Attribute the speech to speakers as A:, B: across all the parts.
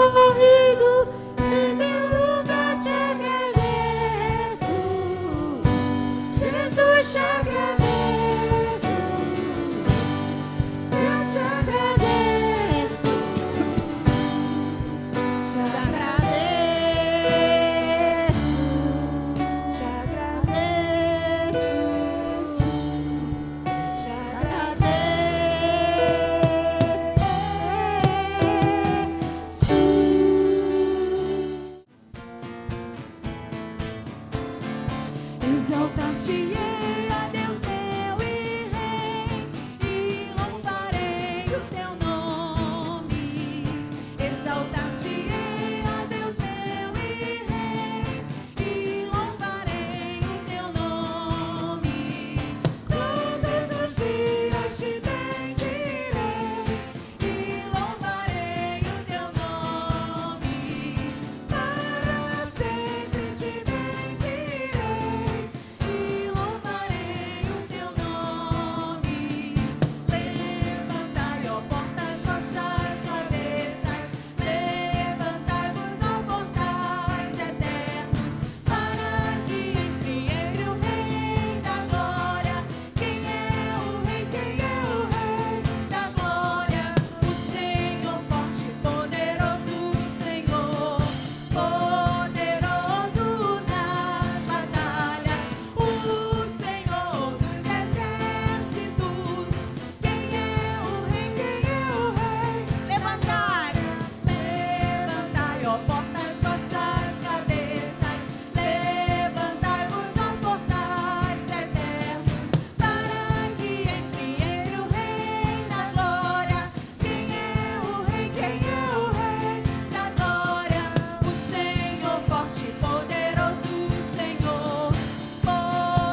A: morrido em meu lugar, te agradeço. Jesus, te agradeço. Eu te agradeço. Te agradeço. Te agradeço. Te
B: Exaltar-te-ei, ó Deus meu e Rei, e louvarei o teu nome. Exaltar-te-ei, ó Deus meu e Rei, e louvarei o teu nome. Todos os dias te bendirei, e louvarei o teu nome. Para sempre te bendirei, e louvarei o teu nome. Levantai, ó portas, vossas cabeças, levantai-vos, ó portais eternos, para que entre ele o Rei da Glória. Quem é o Rei? Quem é o Rei da Glória? O Senhor forte e poderoso, o Senhor poderoso nas batalhas, o Senhor dos exércitos. Quem é o Rei? Quem é o Rei? Levantai, levantai, ó portas, vossas cabeças, levantai-vos, ó portais eternos, para que entre ele o Rei da Glória. Quem é o Rei? Quem é o Rei da Glória? O Senhor forte e poderoso, o Senhor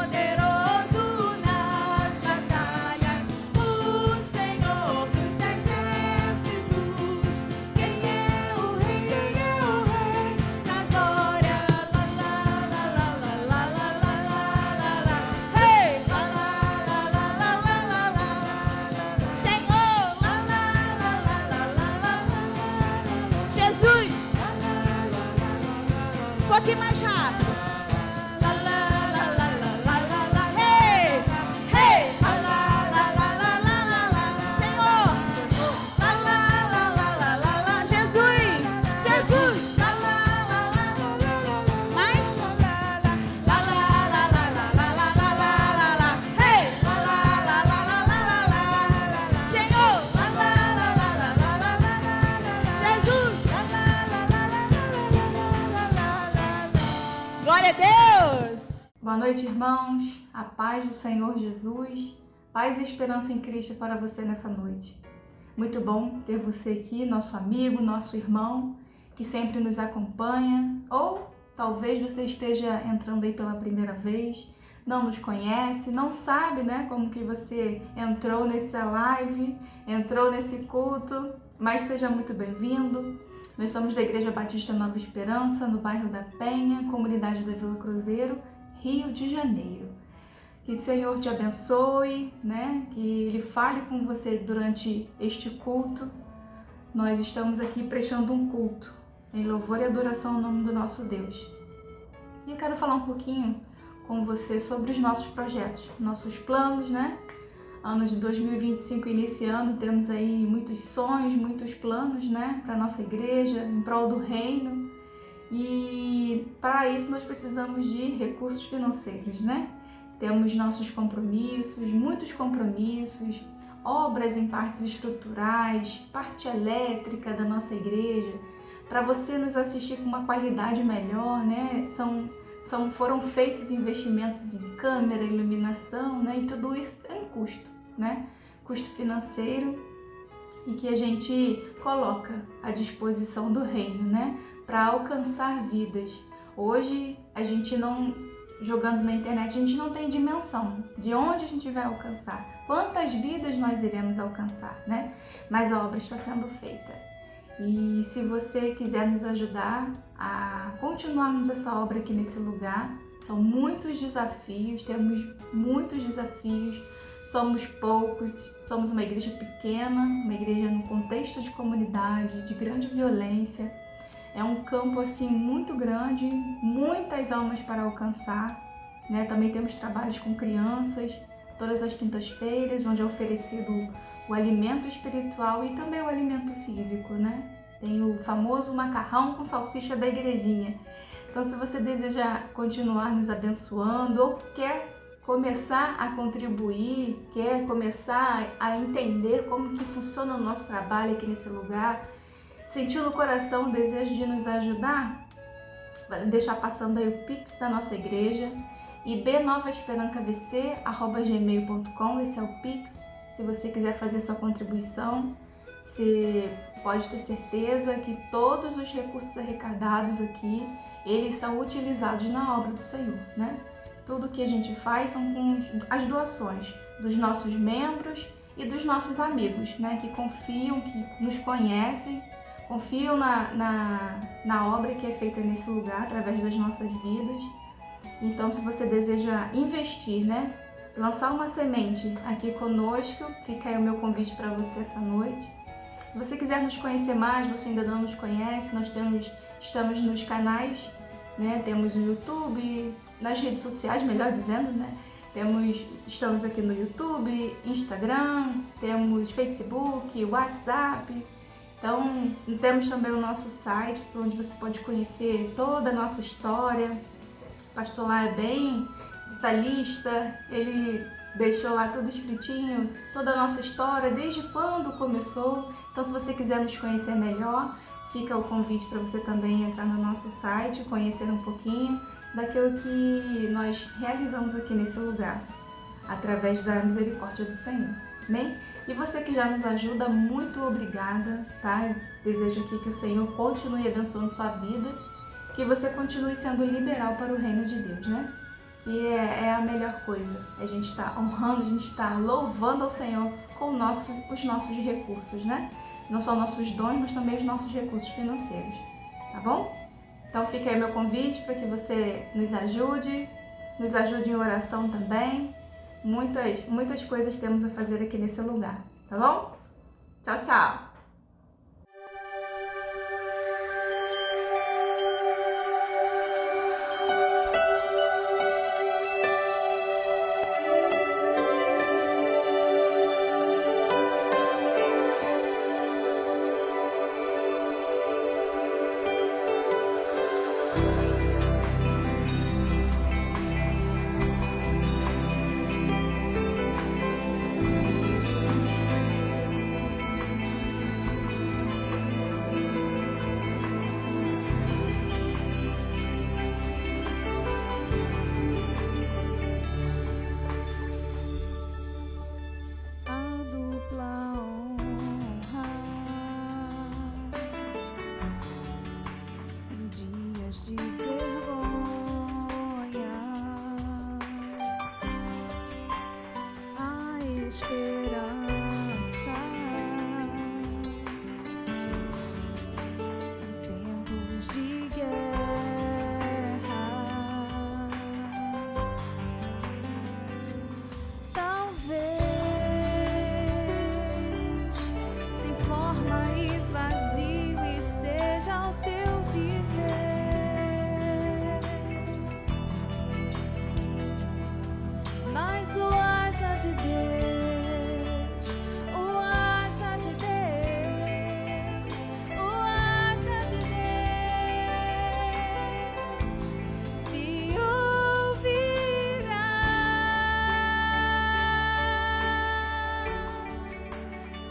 B: poderoso nas batalhas, o Senhor dos exércitos. Quem é o Rei? Quem é o Rei da Glória? La la la la la la la la la la. Hey! La la la la la la la la. Senhor! La la la la la la la. Jesus! Um pouquinho mais rápido. La la la la la la la la. Hey! Hey! La la la la la la la la. Senhor! La la la la la la la. Jesus! Jesus! La la la la la la la. Mais? La la la la la la la la la la la. Hey! La la la la la la la la. Senhor! La la la la la la la la. Jesus! La la la la la la la la. Glória a Deus!
C: Boa noite, irmãos. A paz do Senhor Jesus, paz e esperança em Cristo para você nessa noite. Muito bom ter você aqui, nosso amigo, nosso irmão, que sempre nos acompanha, ou talvez você esteja entrando aí pela primeira vez, não nos conhece, não sabe, né, como que você entrou nessa live, entrou nesse culto, mas seja muito bem-vindo. Nós somos da Igreja Batista Nova Esperança, no bairro da Penha, comunidade da Vila Cruzeiro, Rio de Janeiro. Que o Senhor te abençoe, né? Que Ele fale com você durante este culto. Nós estamos aqui prestando um culto em louvor e adoração ao nome do nosso Deus. E eu quero falar um pouquinho com você sobre os nossos projetos, nossos planos, né? Ano de 2025 iniciando, temos aí muitos sonhos, muitos planos, né? Para a nossa igreja, em prol do reino. E para isso nós precisamos de recursos financeiros, né? Temos nossos compromissos, muitos compromissos, obras em partes estruturais, parte elétrica da nossa igreja, para você nos assistir com uma qualidade melhor, né? Foram feitos investimentos em câmera, iluminação, né? E tudo isso tem um custo, né? Custo financeiro, e que a gente coloca à disposição do reino, né? Para alcançar vidas. Hoje, a gente não, jogando na internet, a gente não tem dimensão de onde a gente vai alcançar, quantas vidas nós iremos alcançar, né? Mas a obra está sendo feita. E se você quiser nos ajudar a continuarmos essa obra aqui nesse lugar, são muitos desafios, temos muitos desafios, somos poucos, somos uma igreja pequena, uma igreja no contexto de comunidade, de grande violência. É um campo assim muito grande, muitas almas para alcançar, né? Também temos trabalhos com crianças, todas as quintas-feiras, onde é oferecido o alimento espiritual e também o alimento físico, né? Tem o famoso macarrão com salsicha da igrejinha. Então, se você deseja continuar nos abençoando ou quer começar a contribuir, quer começar a entender como que funciona o nosso trabalho aqui nesse lugar, sentiu no coração o desejo de nos ajudar, vai deixar passando aí o Pix da nossa igreja, ibnovaesperancavc@gmail.com, esse é o Pix. Se você quiser fazer sua contribuição, você pode ter certeza que todos os recursos arrecadados aqui, eles são utilizados na obra do Senhor, né? Tudo que a gente faz são com as doações dos nossos membros e dos nossos amigos, né? Que confiam, que nos conhecem, confiam na obra que é feita nesse lugar, através das nossas vidas. Então, se você deseja investir, né? Lançar uma semente aqui conosco, fica aí o meu convite para você essa noite. Se você quiser nos conhecer mais, você ainda não nos conhece, nós estamos nos canais, né? Temos no YouTube, nas redes sociais, melhor dizendo, né? Estamos aqui no YouTube, Instagram, temos Facebook, WhatsApp. Então, temos também o nosso site, onde você pode conhecer toda a nossa história. O pastor lá é bem detalhista, ele deixou lá tudo escritinho, toda a nossa história, desde quando começou. Então, se você quiser nos conhecer melhor, fica o convite para você também entrar no nosso site, conhecer um pouquinho daquilo que nós realizamos aqui nesse lugar, através da misericórdia do Senhor. Amém? E você que já nos ajuda, muito obrigada, tá? Eu desejo aqui que o Senhor continue abençoando sua vida, que você continue sendo liberal para o reino de Deus, né? Que é a melhor coisa. A gente está honrando, a gente está louvando ao Senhor com os nossos recursos, né? Não só nossos dons, mas também os nossos recursos financeiros, tá bom? Então fica aí meu convite para que você nos ajude em oração também. Muitas coisas temos a fazer aqui nesse lugar, tá bom? Tchau, tchau!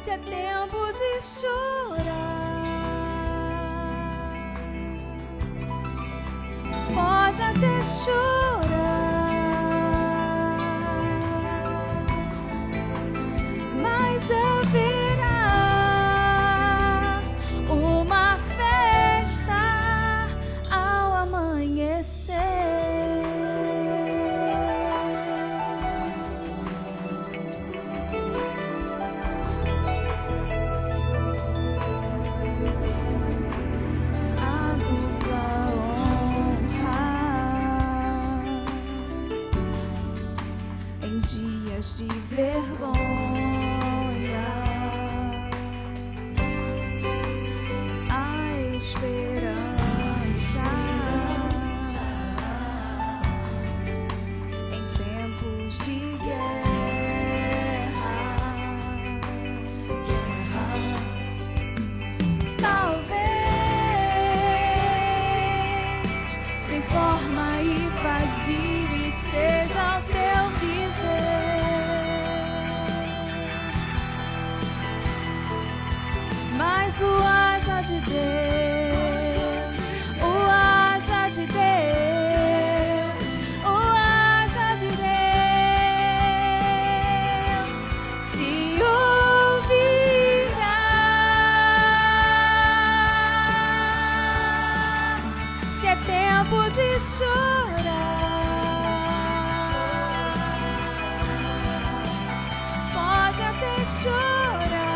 B: É tempo de chorar, pode até chorar, mas haverá uma festa ao amanhecer. A dupla honra vergonha. A esperança em tempos de guerra. Talvez sem forma e vazio esteja o teu viver, mas o haja de Deus, o haja de Deus, o haja de Deus se ouvirá. Se é tempo de chorar, pode até chorar,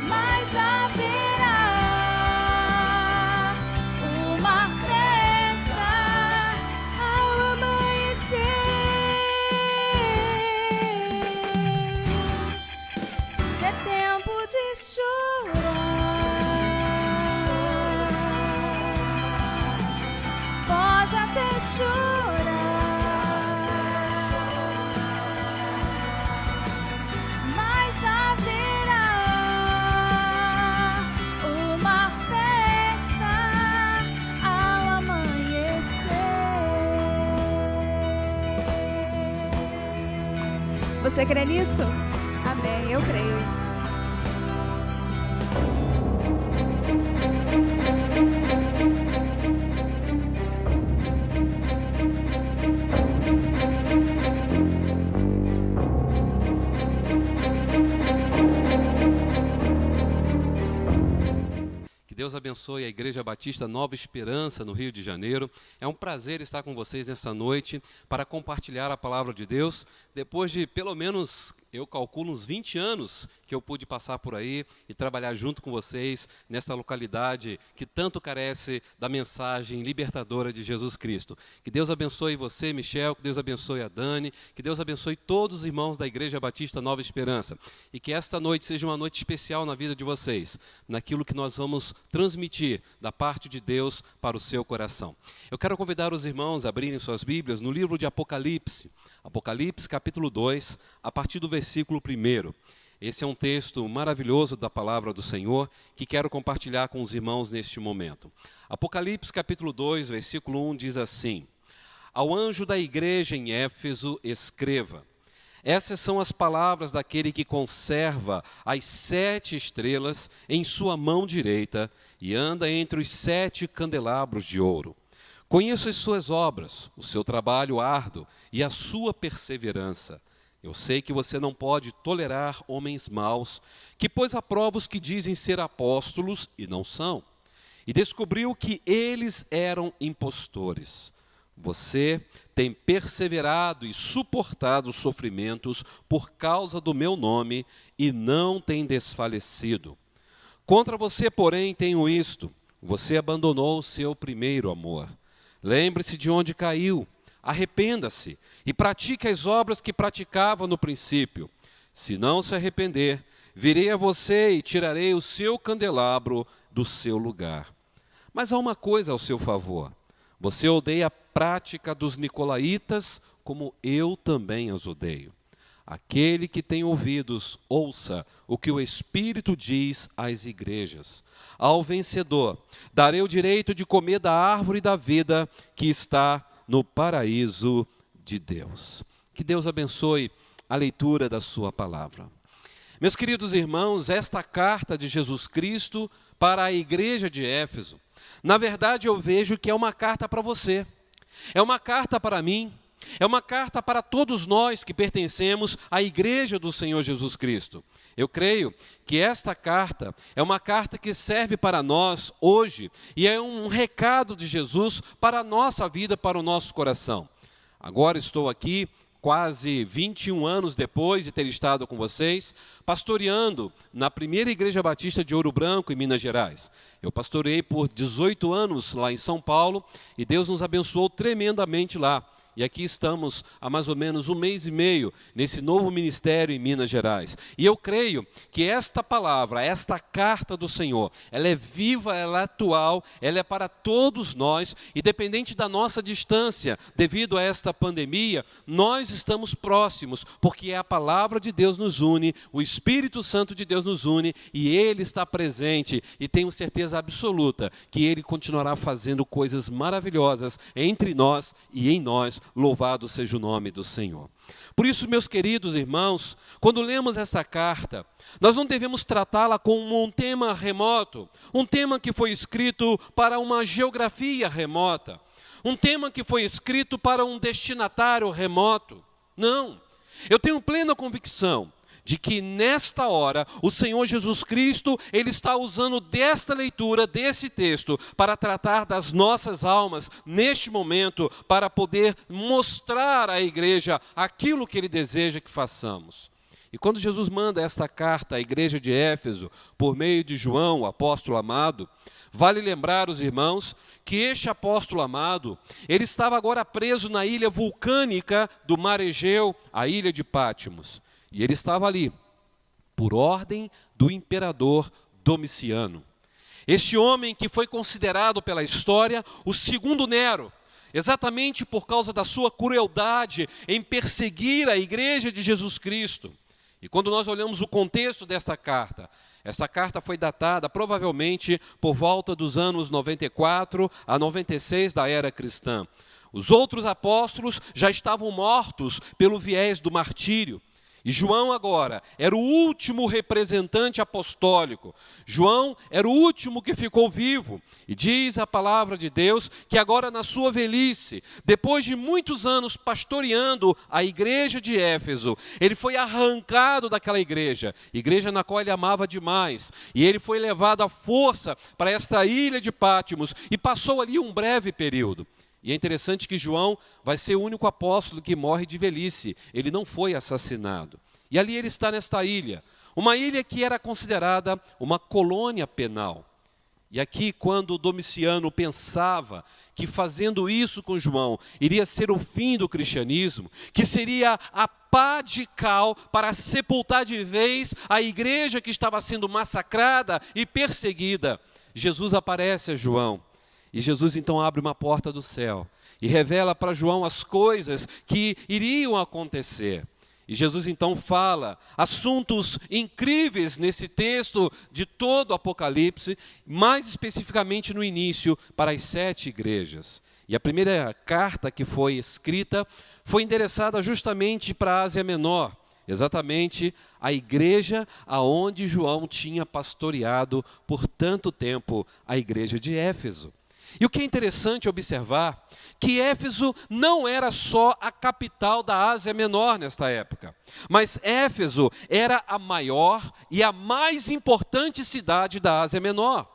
B: mas haverá uma festa ao amanhecer. Se é tempo de chorar, pode até chorar, mas haverá uma festa ao amanhecer. Você crê nisso? Amém, eu creio.
D: Que Deus abençoe a Igreja Batista Nova Esperança, no Rio de Janeiro. É um prazer estar com vocês nessa noite para compartilhar a palavra de Deus. Depois de pelo menos, eu calculo, uns 20 anos que eu pude passar por aí e trabalhar junto com vocês nessa localidade que tanto carece da mensagem libertadora de Jesus Cristo. Que Deus abençoe você, Michel, que Deus abençoe a Dani, que Deus abençoe todos os irmãos da Igreja Batista Nova Esperança. E que esta noite seja uma noite especial na vida de vocês, naquilo que nós vamos transmitir da parte de Deus para o seu coração. Eu quero convidar os irmãos a abrirem suas Bíblias no livro de Apocalipse. Apocalipse, capítulo 2, a partir do versículo 1. Esse é um texto maravilhoso da palavra do Senhor que quero compartilhar com os irmãos neste momento. Apocalipse, capítulo 2, versículo 1 diz assim: Ao anjo da igreja em Éfeso escreva: Essas são as palavras daquele que conserva as 7 estrelas em sua mão direita e anda entre os 7 candelabros de ouro. Conheço as suas obras, o seu trabalho árduo e a sua perseverança. Eu sei que você não pode tolerar homens maus, que pôs à prova os que dizem ser apóstolos e não são, e descobriu que eles eram impostores. Você tem perseverado e suportado os sofrimentos por causa do meu nome e não tem desfalecido. Contra você, porém, tenho isto: você abandonou o seu primeiro amor. Lembre-se de onde caiu, arrependa-se e pratique as obras que praticava no princípio. Se não se arrepender, virei a você e tirarei o seu candelabro do seu lugar. Mas há uma coisa ao seu favor: você odeia a prática dos nicolaítas, como eu também as odeio. Aquele que tem ouvidos, ouça o que o Espírito diz às igrejas. Ao vencedor, darei o direito de comer da árvore da vida que está no paraíso de Deus. Que Deus abençoe a leitura da sua palavra. Meus queridos irmãos, esta carta de Jesus Cristo para a igreja de Éfeso, na verdade eu vejo que é uma carta para você, é uma carta para mim, é uma carta para todos nós que pertencemos à igreja do Senhor Jesus Cristo. Eu creio que esta carta é uma carta que serve para nós hoje e é um recado de Jesus para a nossa vida, para o nosso coração. Agora estou aqui, quase 21 anos depois de ter estado com vocês, pastoreando na primeira Igreja Batista de Ouro Branco, em Minas Gerais. Eu pastoreei por 18 anos lá em São Paulo e Deus nos abençoou tremendamente lá. E aqui estamos há mais ou menos 1 mês e meio nesse novo ministério em Minas Gerais. E eu creio que esta palavra, esta carta do Senhor, ela é viva, ela é atual, ela é para todos nós, independente da nossa distância, devido a esta pandemia, nós estamos próximos, porque a palavra de Deus nos une, o Espírito Santo de Deus nos une, e Ele está presente, e tenho certeza absoluta que Ele continuará fazendo coisas maravilhosas entre nós e em nós. Louvado seja o nome do Senhor. Por isso, meus queridos irmãos, quando lemos essa carta, nós não devemos tratá-la como um tema remoto, um tema que foi escrito para uma geografia remota, um tema que foi escrito para um destinatário remoto. Não, eu tenho plena convicção de que nesta hora o Senhor Jesus Cristo, Ele está usando desta leitura, desse texto, para tratar das nossas almas neste momento, para poder mostrar à igreja aquilo que Ele deseja que façamos. E quando Jesus manda esta carta à igreja de Éfeso, por meio de João, o apóstolo amado, vale lembrar os irmãos que este apóstolo amado, ele estava agora preso na ilha vulcânica do mar Egeu, a ilha de Patmos. E ele estava ali, por ordem do imperador Domiciano. Este homem que foi considerado pela história o segundo Nero, exatamente por causa da sua crueldade em perseguir a igreja de Jesus Cristo. E quando nós olhamos o contexto desta carta, essa carta foi datada provavelmente por volta dos anos 94 a 96 da era cristã. Os outros apóstolos já estavam mortos pelo viés do martírio. E João agora era o último representante apostólico. João era o último que ficou vivo. E diz a palavra de Deus que agora na sua velhice, depois de muitos anos pastoreando a igreja de Éfeso, ele foi arrancado daquela igreja na qual ele amava demais. E ele foi levado à força para esta ilha de Patmos e passou ali um breve período. E é interessante que João vai ser o único apóstolo que morre de velhice. Ele não foi assassinado. E ali ele está nesta ilha. Uma ilha que era considerada uma colônia penal. E aqui, quando Domiciano pensava que fazendo isso com João iria ser o fim do cristianismo, que seria a pá de cal para sepultar de vez a igreja que estava sendo massacrada e perseguida, Jesus aparece a João. E Jesus então abre uma porta do céu e revela para João as coisas que iriam acontecer. E Jesus então fala assuntos incríveis nesse texto de todo o Apocalipse, mais especificamente no início, para as 7 igrejas. E a primeira carta que foi escrita foi endereçada justamente para a Ásia Menor, exatamente a igreja aonde João tinha pastoreado por tanto tempo, a igreja de Éfeso. E o que é interessante observar, que Éfeso não era só a capital da Ásia Menor nesta época, mas Éfeso era a maior e a mais importante cidade da Ásia Menor.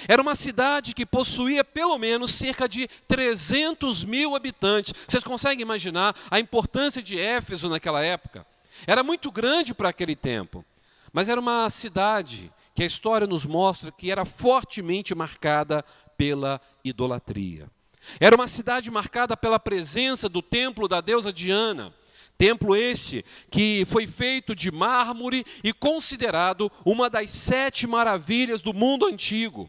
D: Era uma cidade que possuía pelo menos cerca de 300 mil habitantes. Vocês conseguem imaginar a importância de Éfeso naquela época? Era muito grande para aquele tempo, mas era uma cidade que a história nos mostra que era fortemente marcada pela idolatria. Era uma cidade marcada pela presença do templo da deusa Diana, templo este que foi feito de mármore e considerado uma das 7 maravilhas do mundo antigo.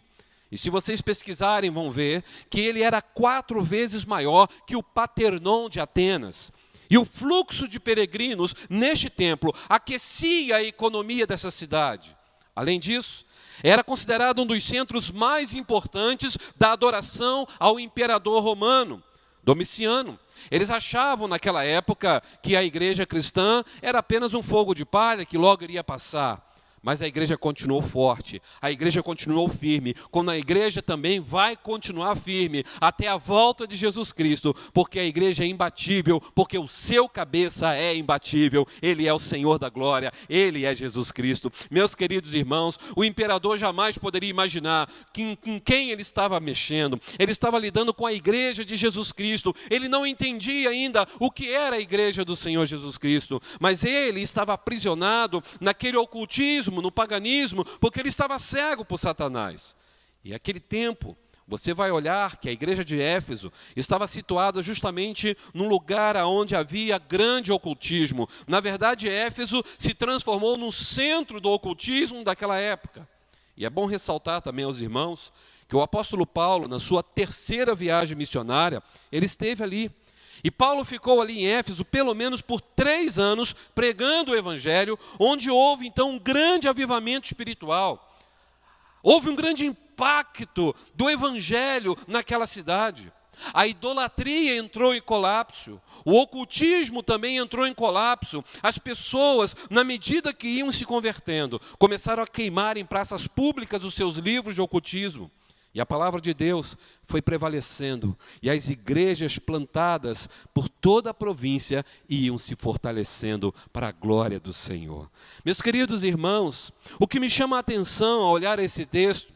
D: E se vocês pesquisarem vão ver que ele era 4 vezes maior que o Paternon de Atenas. E o fluxo de peregrinos neste templo aquecia a economia dessa cidade. Além disso, era considerado um dos centros mais importantes da adoração ao imperador romano, Domiciano. Eles achavam naquela época que a igreja cristã era apenas um fogo de palha que logo iria passar. Mas a igreja continuou forte, a igreja continuou firme, quando a igreja também vai continuar firme até a volta de Jesus Cristo, porque a igreja é imbatível, porque o seu cabeça é imbatível, ele é o Senhor da glória, ele é Jesus Cristo. Meus queridos irmãos, o imperador jamais poderia imaginar com quem ele estava mexendo, ele estava lidando com a igreja de Jesus Cristo, ele não entendia ainda o que era a igreja do Senhor Jesus Cristo, mas ele estava aprisionado naquele ocultismo, no paganismo, porque ele estava cego por Satanás. E aquele tempo, Você vai olhar que a igreja de Éfeso estava situada justamente num lugar onde havia grande ocultismo. Na verdade, Éfeso se transformou no centro do ocultismo daquela época. E é bom ressaltar também aos irmãos que o apóstolo Paulo, na sua terceira viagem missionária, ele esteve ali. E Paulo ficou ali em Éfeso pelo menos por 3 anos pregando o evangelho, onde houve então um grande avivamento espiritual. Houve um grande impacto do evangelho naquela cidade. A idolatria entrou em colapso, o ocultismo também entrou em colapso. As pessoas, na medida que iam se convertendo, começaram a queimar em praças públicas os seus livros de ocultismo. E a palavra de Deus foi prevalecendo, e as igrejas plantadas por toda a província iam se fortalecendo para a glória do Senhor. Meus queridos irmãos, o que me chama a atenção ao olhar esse texto,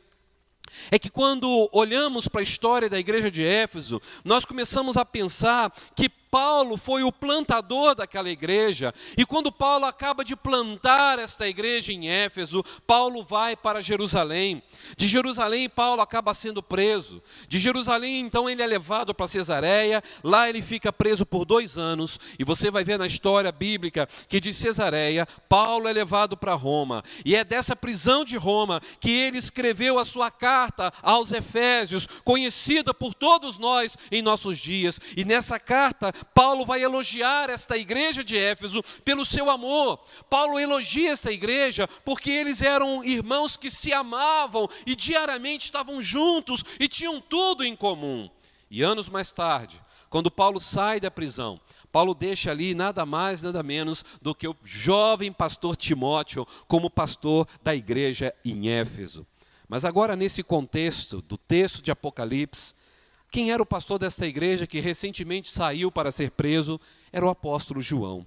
D: é que quando olhamos para a história da igreja de Éfeso, nós começamos a pensar que Paulo foi o plantador daquela igreja, e quando Paulo acaba de plantar esta igreja em Éfeso, Paulo vai para Jerusalém. De Jerusalém, Paulo acaba sendo preso. De Jerusalém, então, ele é levado para Cesareia. Lá ele fica preso por 2 anos, e você vai ver na história bíblica que de Cesareia, Paulo é levado para Roma, e é dessa prisão de Roma que ele escreveu a sua carta aos Efésios, conhecida por todos nós em nossos dias. E nessa carta, Paulo vai elogiar esta igreja de Éfeso pelo seu amor. Paulo elogia esta igreja porque eles eram irmãos que se amavam e diariamente estavam juntos e tinham tudo em comum. E anos mais tarde, quando Paulo sai da prisão, Paulo deixa ali nada mais, nada menos do que o jovem pastor Timóteo como pastor da igreja em Éfeso. Mas agora, nesse contexto do texto de Apocalipse, quem era o pastor desta igreja que recentemente saiu para ser preso era o apóstolo João.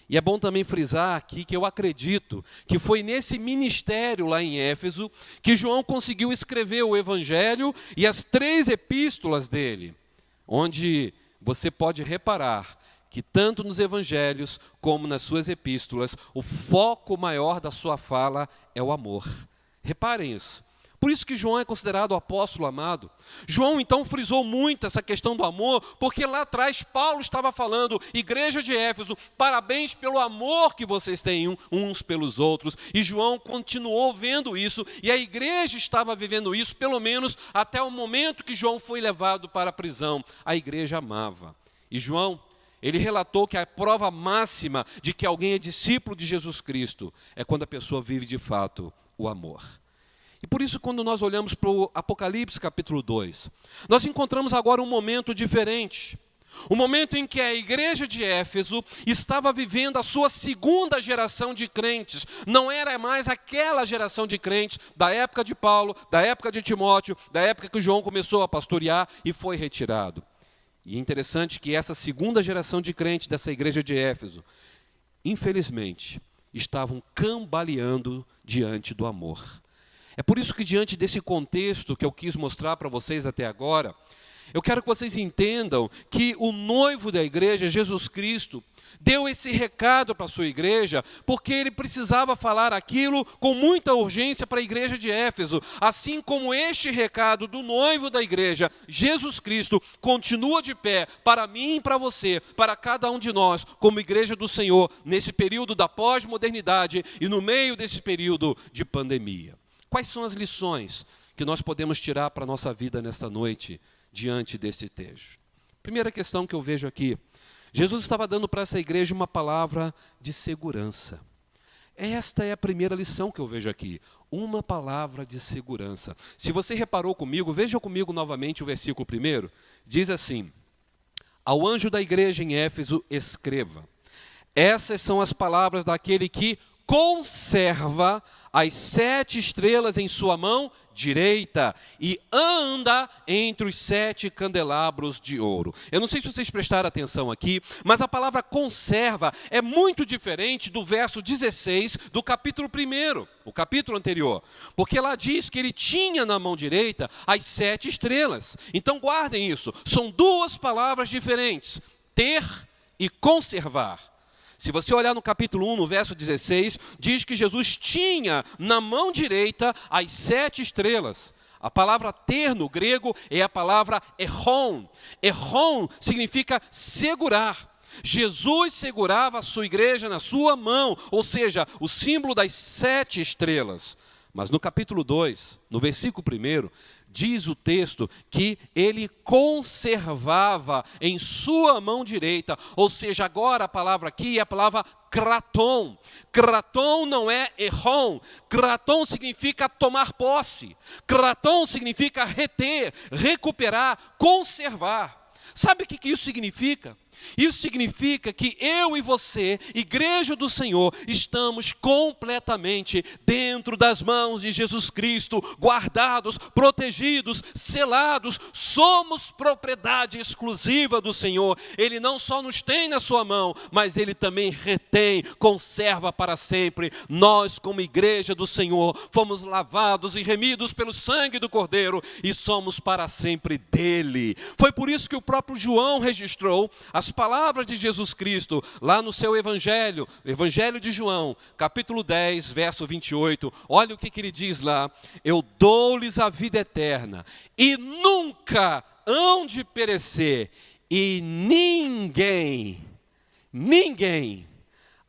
D: E é bom também frisar aqui que eu acredito que foi nesse ministério lá em Éfeso que João conseguiu escrever o evangelho e as 3 epístolas dele, onde você pode reparar que tanto nos evangelhos como nas suas epístolas, o foco maior da sua fala é o amor. Reparem isso. Por isso que João é considerado o apóstolo amado. João então frisou muito essa questão do amor, porque lá atrás Paulo estava falando, igreja de Éfeso, parabéns pelo amor que vocês têm uns pelos outros. E João continuou vendo isso, e a igreja estava vivendo isso, pelo menos até o momento que João foi levado para a prisão. A igreja amava. E João, ele relatou que a prova máxima de que alguém é discípulo de Jesus Cristo é quando a pessoa vive de fato o amor. E por isso, quando nós olhamos para o Apocalipse capítulo 2, nós encontramos agora um momento diferente. Um momento em que a igreja de Éfeso estava vivendo a sua 2ª geração de crentes. Não era mais aquela geração de crentes da época de Paulo, da época de Timóteo, da época que João começou a pastorear e foi retirado. E é interessante que essa 2ª geração de crentes dessa igreja de Éfeso, infelizmente, estavam cambaleando diante do amor. É por isso que, diante desse contexto que eu quis mostrar para vocês até agora, eu quero que vocês entendam que o noivo da igreja, Jesus Cristo, deu esse recado para a sua igreja, porque ele precisava falar aquilo com muita urgência para a igreja de Éfeso. Assim como este recado do noivo da igreja, Jesus Cristo, continua de pé para mim e para você, para cada um de nós, como igreja do Senhor, nesse período da pós-modernidade e no meio desse período de pandemia. Quais são as lições que nós podemos tirar para a nossa vida nesta noite, diante deste texto? Primeira questão que eu vejo aqui, Jesus estava dando para essa igreja uma palavra de segurança. Esta é a primeira lição que eu vejo aqui, uma palavra de segurança. Se você reparou comigo, veja comigo novamente o versículo 1, diz assim: ao anjo da igreja em Éfeso escreva, essas são as palavras daquele que conserva as 7 estrelas em sua mão direita e anda entre os 7 candelabros de ouro. Eu não sei se vocês prestaram atenção aqui, mas a palavra conserva é muito diferente do verso 16 do capítulo 1, o capítulo anterior. Porque lá diz que ele tinha na mão direita as 7 estrelas. Então guardem isso, são 2 palavras diferentes, ter e conservar. Se você olhar no capítulo 1, no verso 16, diz que Jesus tinha na mão direita as 7 estrelas. A palavra ter no grego é a palavra erron. Erron significa segurar. Jesus segurava a sua igreja na sua mão, ou seja, o símbolo das 7 estrelas. Mas no capítulo 2, no versículo 1, diz o texto que ele conservava em sua mão direita, ou seja, agora a palavra aqui é a palavra kraton. Kraton não é erron, kraton significa tomar posse, kraton significa reter, recuperar, conservar. Sabe o que isso significa? Isso significa que eu e você, igreja do Senhor, estamos completamente dentro das mãos de Jesus Cristo, guardados, protegidos, selados, somos propriedade exclusiva do Senhor. Ele não só nos tem na sua mão, mas Ele também retém, conserva para sempre. Nós, como igreja do Senhor, fomos lavados e remidos pelo sangue do Cordeiro e somos para sempre dele. Foi por isso que o próprio João registrou as palavras de Jesus Cristo, lá no seu Evangelho, Evangelho de João, capítulo 10, verso 28, olha o que ele diz lá: eu dou-lhes a vida eterna, e nunca hão de perecer, e ninguém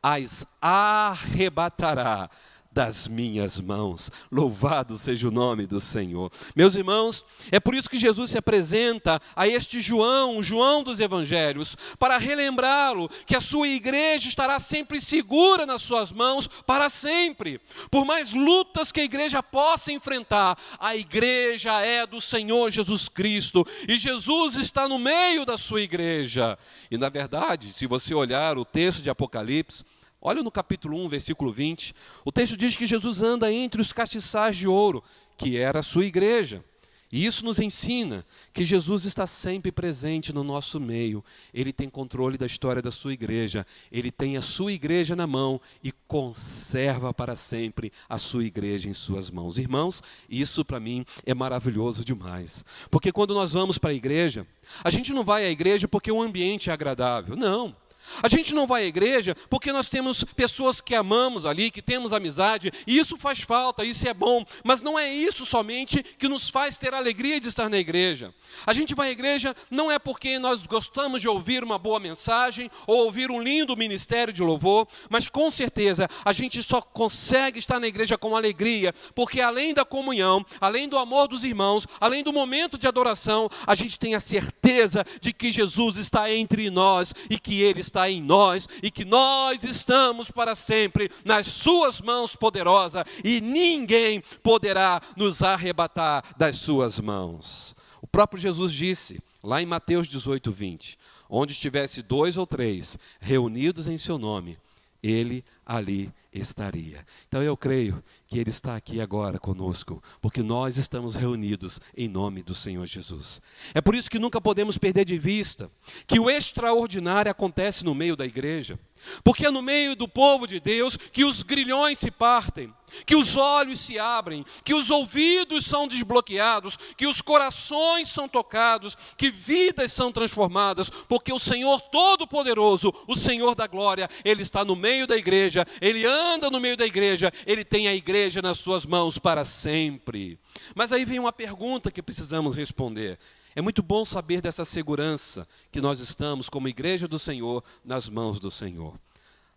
D: as arrebatará das minhas mãos. Louvado seja o nome do Senhor. Meus irmãos, é por isso que Jesus se apresenta a este João, o João dos Evangelhos, para relembrá-lo que a sua igreja estará sempre segura nas suas mãos para sempre. Por mais lutas que a igreja possa enfrentar, a igreja é do Senhor Jesus Cristo e Jesus está no meio da sua igreja. E na verdade, se você olhar o texto de Apocalipse, olha no capítulo 1, versículo 20, o texto diz que Jesus anda entre os castiçais de ouro, que era a sua igreja. E isso nos ensina que Jesus está sempre presente no nosso meio. Ele tem controle da história da sua igreja. Ele tem a sua igreja na mão e conserva para sempre a sua igreja em suas mãos. Irmãos, isso para mim é maravilhoso demais. Porque quando nós vamos para a igreja, a gente não vai à igreja porque o ambiente é agradável. Não. A gente não vai à igreja porque nós temos pessoas que amamos ali, que temos amizade, e isso faz falta, isso é bom, mas não é isso somente que nos faz ter alegria de estar na igreja. A gente vai à igreja não é porque nós gostamos de ouvir uma boa mensagem ou ouvir um lindo ministério de louvor, mas com certeza a gente só consegue estar na igreja com alegria, porque além da comunhão, além do amor dos irmãos, além do momento de adoração, a gente tem a certeza de que Jesus está entre nós e que Ele está em nós e que nós estamos para sempre nas suas mãos poderosas e ninguém poderá nos arrebatar das suas mãos. O próprio Jesus disse, lá em Mateus 18, 20, onde estivesse 2 ou 3 reunidos em seu nome, Ele ali estaria. Então eu creio que Ele está aqui agora conosco, porque nós estamos reunidos em nome do Senhor Jesus. É por isso que nunca podemos perder de vista que o extraordinário acontece no meio da igreja, porque é no meio do povo de Deus que os grilhões se partem, que os olhos se abrem, que os ouvidos são desbloqueados, que os corações são tocados, que vidas são transformadas, porque o Senhor Todo-Poderoso, o Senhor da Glória, Ele está no meio da igreja, Ele anda no meio da igreja, Ele tem a igreja nas suas mãos para sempre. Mas aí vem uma pergunta que precisamos responder. É muito bom saber dessa segurança que nós estamos como igreja do Senhor nas mãos do Senhor.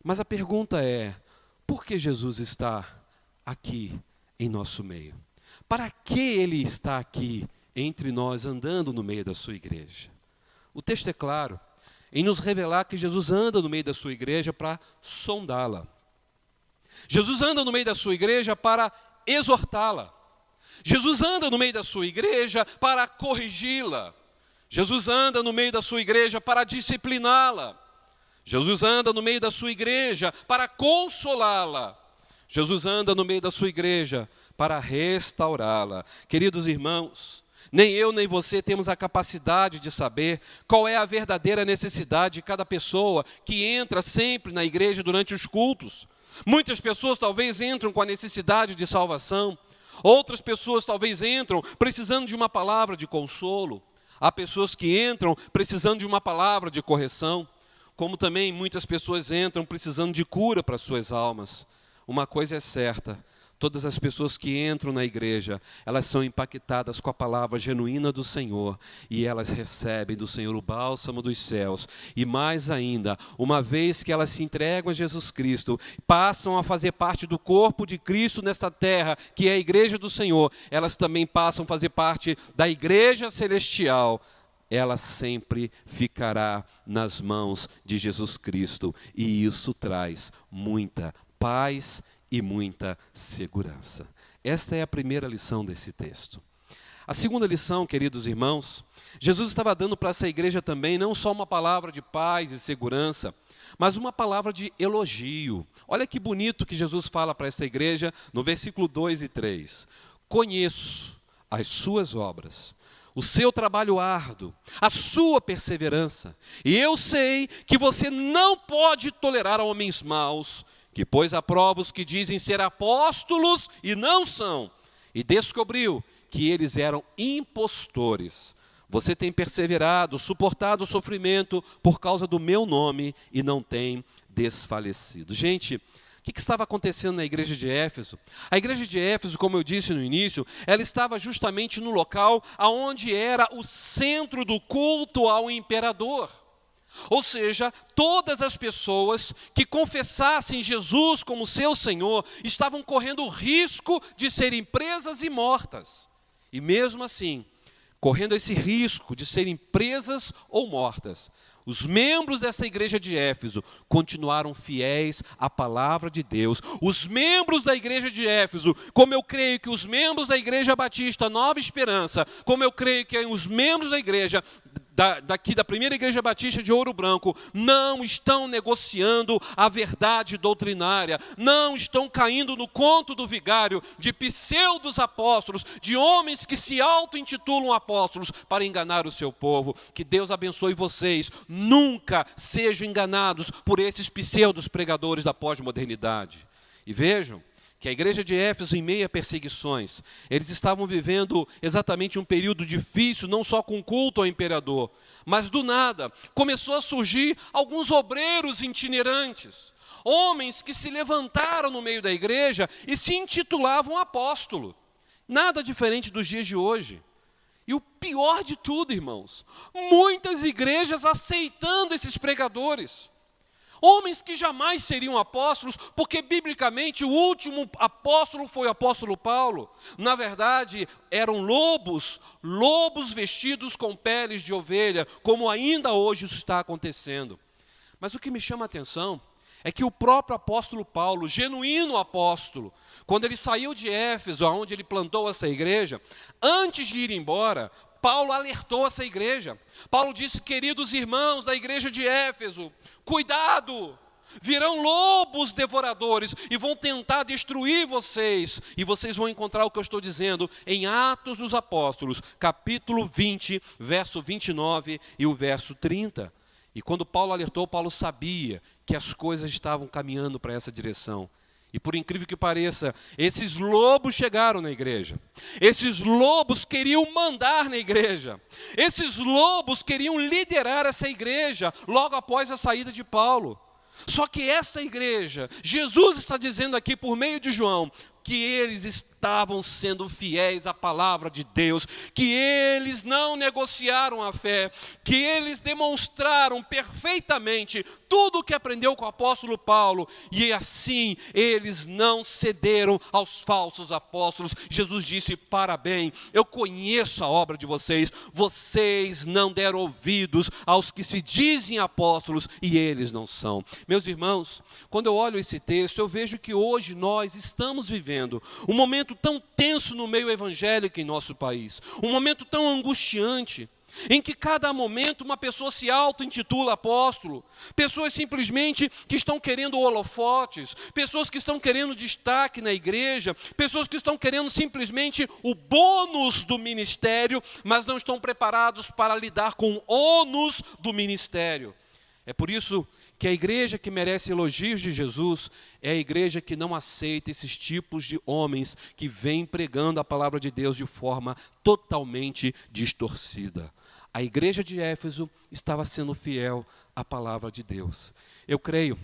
D: Mas a pergunta é, por que Jesus está aqui em nosso meio? Para que Ele está aqui entre nós, andando no meio da sua igreja? O texto é claro em nos revelar que Jesus anda no meio da sua igreja para sondá-la. Jesus anda no meio da sua igreja para exortá-la. Jesus anda no meio da sua igreja para corrigi-la. Jesus anda no meio da sua igreja para discipliná-la. Jesus anda no meio da sua igreja para consolá-la. Jesus anda no meio da sua igreja para restaurá-la. Queridos irmãos, nem eu nem você temos a capacidade de saber qual é a verdadeira necessidade de cada pessoa que entra sempre na igreja durante os cultos. Muitas pessoas talvez entram com a necessidade de salvação. Outras pessoas talvez entram precisando de uma palavra de consolo. Há pessoas que entram precisando de uma palavra de correção. Como também muitas pessoas entram precisando de cura para suas almas. Uma coisa é certa, todas as pessoas que entram na igreja, elas são impactadas com a palavra genuína do Senhor, e elas recebem do Senhor o bálsamo dos céus. E mais ainda, uma vez que elas se entregam a Jesus Cristo, passam a fazer parte do corpo de Cristo nesta terra, que é a igreja do Senhor, elas também passam a fazer parte da igreja celestial. Ela sempre ficará nas mãos de Jesus Cristo, e isso traz muita paz e muita segurança. Esta é a primeira lição desse texto. A segunda lição, queridos irmãos, Jesus estava dando para essa igreja também não só uma palavra de paz e segurança, mas uma palavra de elogio. Olha que bonito que Jesus fala para essa igreja no versículo 2 e 3. Conheço as suas obras, o seu trabalho árduo, a sua perseverança, e eu sei que você não pode tolerar homens maus, que pôs à prova os que dizem ser apóstolos e não são, e descobriu que eles eram impostores. Você tem perseverado, suportado o sofrimento por causa do meu nome e não tem desfalecido. Gente, o que estava acontecendo na igreja de Éfeso? A igreja de Éfeso, como eu disse no início, ela estava justamente no local onde era o centro do culto ao imperador. Ou seja, todas as pessoas que confessassem Jesus como seu Senhor estavam correndo o risco de serem presas e mortas. E mesmo assim, correndo esse risco de serem presas ou mortas, os membros dessa igreja de Éfeso continuaram fiéis à palavra de Deus. Os membros da igreja de Éfeso, como eu creio que os membros da igreja batista Nova Esperança, como eu creio que os membros da igreja da primeira igreja batista de Ouro Branco, não estão negociando a verdade doutrinária, não estão caindo no conto do vigário de pseudos apóstolos, de homens que se auto-intitulam apóstolos para enganar o seu povo. Que Deus abençoe vocês, nunca sejam enganados por esses pseudos pregadores da pós-modernidade. E vejam que a igreja de Éfeso, em meio a perseguições, eles estavam vivendo exatamente um período difícil, não só com culto ao imperador, mas do nada começou a surgir alguns obreiros itinerantes, homens que se levantaram no meio da igreja e se intitulavam apóstolo. Nada diferente dos dias de hoje. E o pior de tudo, irmãos, muitas igrejas aceitando esses pregadores. Homens que jamais seriam apóstolos, porque biblicamente o último apóstolo foi o apóstolo Paulo. Na verdade, eram lobos vestidos com peles de ovelha, como ainda hoje isso está acontecendo. Mas o que me chama a atenção é que o próprio apóstolo Paulo, genuíno apóstolo, quando ele saiu de Éfeso, onde ele plantou essa igreja, antes de ir embora, Paulo alertou essa igreja. Paulo disse: queridos irmãos da igreja de Éfeso, cuidado, virão lobos devoradores e vão tentar destruir vocês. E vocês vão encontrar o que eu estou dizendo em Atos dos Apóstolos, capítulo 20, verso 29 e o verso 30. E quando Paulo alertou, Paulo sabia que as coisas estavam caminhando para essa direção. E por incrível que pareça, esses lobos chegaram na igreja. Esses lobos queriam mandar na igreja. Esses lobos queriam liderar essa igreja logo após a saída de Paulo. Só que essa igreja, Jesus está dizendo aqui por meio de João, que eles estavam sendo fiéis à palavra de Deus, que eles não negociaram a fé, que eles demonstraram perfeitamente tudo o que aprendeu com o apóstolo Paulo, e assim eles não cederam aos falsos apóstolos. Jesus disse: parabéns, eu conheço a obra de vocês, vocês não deram ouvidos aos que se dizem apóstolos e eles não são. Meus irmãos, quando eu olho esse texto, eu vejo que hoje nós estamos vivendo um momento tão tenso no meio evangélico em nosso país, um momento tão angustiante, em que cada momento uma pessoa se auto-intitula apóstolo, pessoas simplesmente que estão querendo holofotes, pessoas que estão querendo destaque na igreja, pessoas que estão querendo simplesmente o bônus do ministério, mas não estão preparados para lidar com o ônus do ministério. É por isso que a igreja que merece elogios de Jesus é a igreja que não aceita esses tipos de homens que vêm pregando a palavra de Deus de forma totalmente distorcida. A igreja de Éfeso estava sendo fiel à palavra de Deus. Eu creio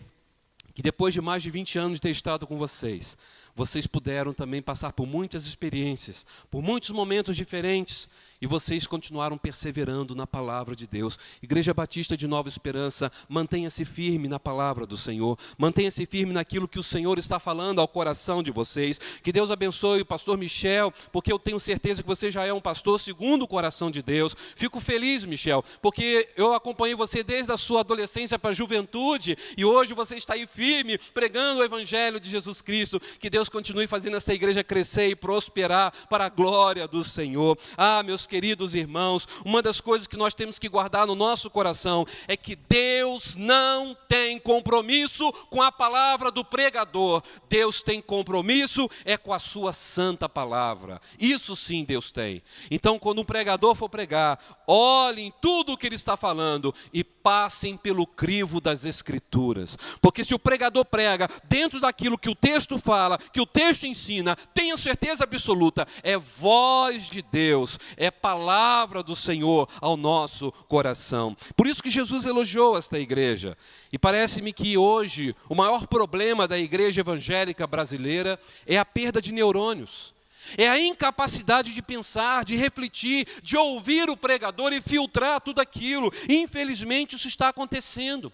D: que depois de mais de 20 anos de ter estado com vocês, vocês puderam também passar por muitas experiências, por muitos momentos diferentes, e vocês continuaram perseverando na palavra de Deus. Igreja Batista de Nova Esperança, mantenha-se firme na palavra do Senhor, mantenha-se firme naquilo que o Senhor está falando ao coração de vocês. Que Deus abençoe o pastor Michel, porque eu tenho certeza que você já é um pastor segundo o coração de Deus. Fico feliz, Michel, porque eu acompanhei você desde a sua adolescência para a juventude, e hoje você está aí firme, pregando o Evangelho de Jesus Cristo. Que Deus continue fazendo essa igreja crescer e prosperar para a glória do Senhor. Ah, meus queridos irmãos, uma das coisas que nós temos que guardar no nosso coração é que Deus não tem compromisso com a palavra do pregador. Deus tem compromisso com a sua santa palavra. Isso sim Deus tem. Então, quando um pregador for pregar, olhem tudo o que ele está falando e passem pelo crivo das Escrituras. Porque se o pregador prega dentro daquilo que o texto fala, que o texto ensina, tenha certeza absoluta, é voz de Deus, é palavra do Senhor ao nosso coração. Por isso que Jesus elogiou esta igreja. E parece-me que hoje o maior problema da igreja evangélica brasileira é a perda de neurônios. É a incapacidade de pensar, de refletir, de ouvir o pregador e filtrar tudo aquilo. E, infelizmente, isso está acontecendo.